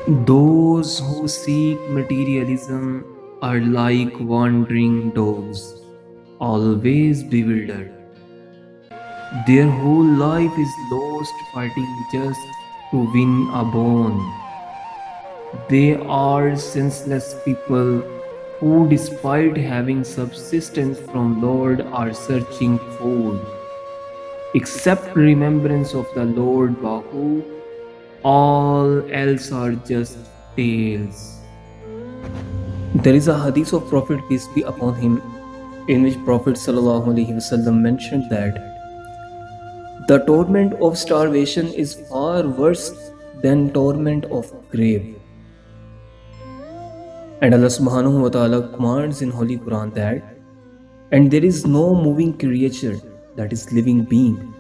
Those who seek materialism are like wandering dogs, always bewildered. Their whole life is lost fighting just to win a bone. They are senseless people who, despite having subsistence from Lord, are searching food. Except remembrance of the Lord Bahu, all else are just tales. There is a hadith of Prophet peace be upon him in which Prophet Sallallahu Alaihi Wasallam mentioned that the torment of starvation is far worse than torment of grave. And Allah Subhanahu wa Ta'ala commands in Holy Quran that, and there is no moving creature, that is living being,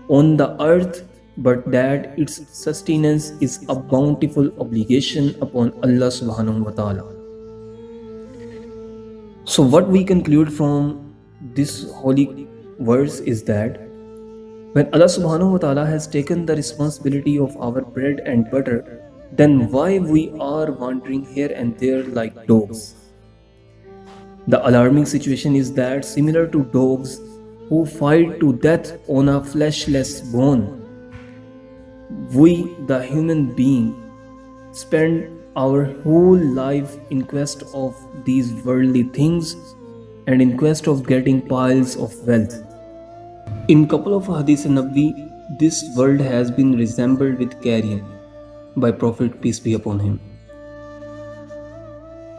on the earth but that its sustenance is a bountiful obligation upon Allah Subhanahu wa Ta'ala. So what we conclude from this holy verse is that when Allah Subhanahu wa Ta'ala has taken the responsibility of our bread and butter, then why we are wandering here and there like dogs? The alarming situation is that similar to dogs who fight to death on a fleshless bone, we, the human being, spend our whole life in quest of these worldly things and in quest of getting piles of wealth. In couple of hadith Nabi, this world has been resembled with carrion by Prophet peace be upon him.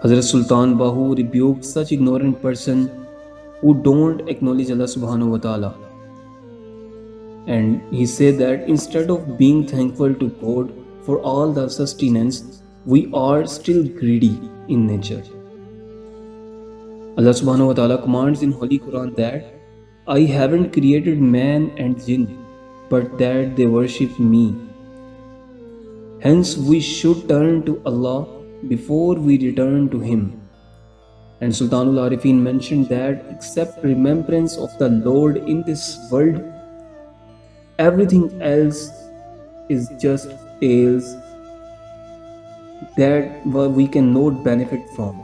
Hazrat Sultan Bahu rebuked such ignorant person who don't acknowledge Allah Subhanahu wa Ta'ala. And he said that instead of being thankful to God for all the sustenance, we are still greedy in nature. Allah Subhanahu wa Ta'ala commands in Holy Quran that I haven't created man and jinn, but that they worship me. Hence we should turn to Allah before we return to Him. And Sultanul Arifin mentioned that except remembrance of the Lord in this world, everything else is just tales that we cannot benefit from.